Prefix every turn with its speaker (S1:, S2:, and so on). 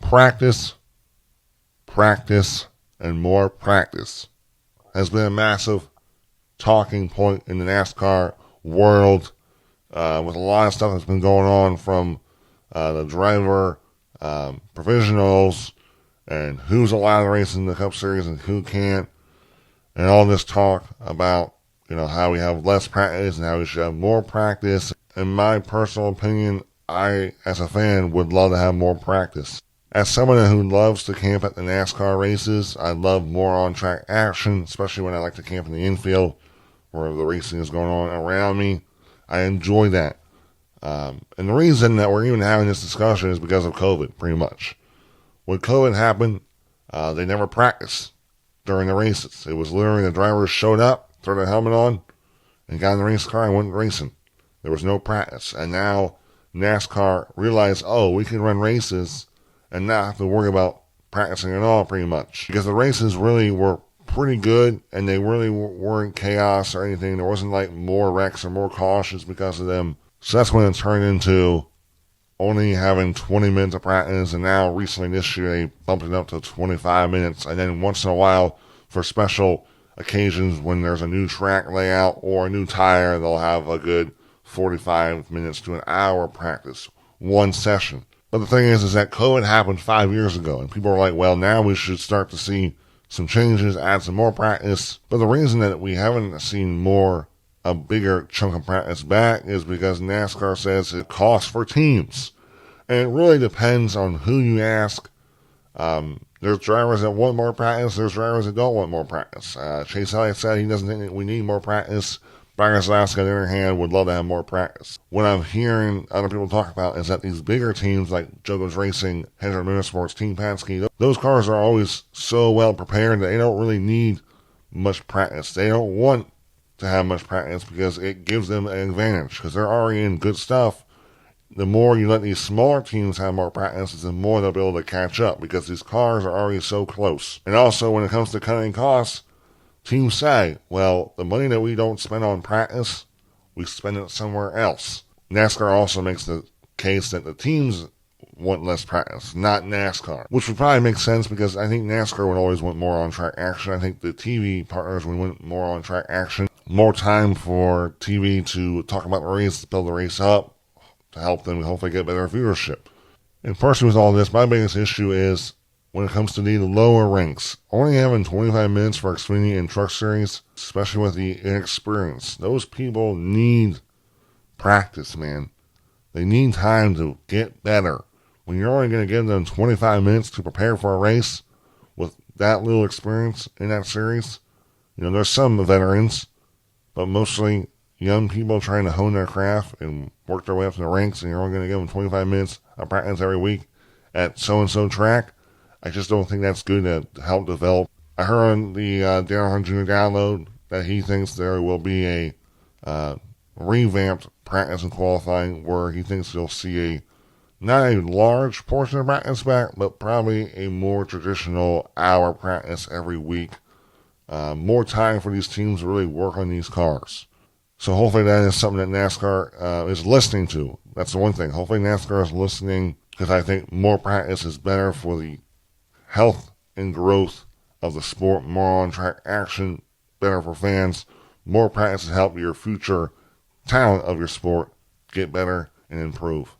S1: practice, practice, and more practice has been a massive talking point in the NASCAR world, with a lot of stuff that's been going on from the driver provisionals and who's allowed to race in the Cup Series and who can't, and all this talk about how we have less practice and how we should have more practice. In my personal opinion, I, as a fan, would love to have more practice. As someone who loves to camp at the NASCAR races, I love more on-track action, especially when I like to camp in the infield where the racing is going on around me. I enjoy that. And the reason that we're even having this discussion is because of COVID, pretty much. When COVID happened, they never practiced during the races. It was literally the drivers showed up, threw their helmet on, and got in the race car and went racing. There was no practice. And now NASCAR realized, we can run races and not have to worry about practicing at all, pretty much. Because the races really were pretty good, and they really weren't chaos or anything. There wasn't like more wrecks or more cautions because of them. So that's when it turned into only having 20 minutes of practice, and now recently this year they bumped it up to 25 minutes, and then once in a while for special occasions when there's a new track layout or a new tire, they'll have a good 45 minutes to an hour practice, one session. But the thing is that COVID happened 5 years ago, and people are like, well, now we should start to see some changes, add some more practice. But the reason that we haven't seen a bigger chunk of practice back is because NASCAR says it costs for teams. And it really depends on who you ask. There's drivers that want more practice. There's drivers that don't want more practice. Chase Elliott said he doesn't think that we need more practice. Brian Keselowski, on the other hand, would love to have more practice. What I'm hearing other people talk about is that these bigger teams like Jogo's Racing, Hendrick Motorsports, Team Penske, those cars are always so well prepared that they don't really need much practice. They don't want to have much practice because it gives them an advantage because they're already in good stuff. The more you let these smaller teams have more practice, the more they'll be able to catch up because these cars are already so close. And also, when it comes to cutting costs, teams say, well, the money that we don't spend on practice, we spend it somewhere else. NASCAR also makes the case that the teams want less practice, not NASCAR, which would probably make sense because I think NASCAR would always want more on-track action. I think the TV partners would want more on-track action, more time for TV to talk about the race, to build the race up, to help them hopefully get better viewership. And personally with all this, my biggest issue is when it comes to the lower ranks, only having 25 minutes for Xfinity and Truck Series, especially with the inexperience. Those people need practice, man. They need time to get better. When you're only going to give them 25 minutes to prepare for a race with that little experience in that series, there's some veterans, but mostly young people trying to hone their craft and work their way up in the ranks, and you're only going to give them 25 minutes of practice every week at so-and-so track. I just don't think that's good to help develop. I heard on the Dale Earnhardt Jr. download that he thinks there will be a revamped practice and qualifying where he thinks you'll see not a large portion of practice back, but probably a more traditional hour practice every week. More time for these teams to really work on these cars. So hopefully that is something that NASCAR is listening to. That's the one thing. Hopefully NASCAR is listening because I think more practice is better for the health and growth of the sport. More on-track action, better for fans. More practice to help your future talent of your sport get better and improve.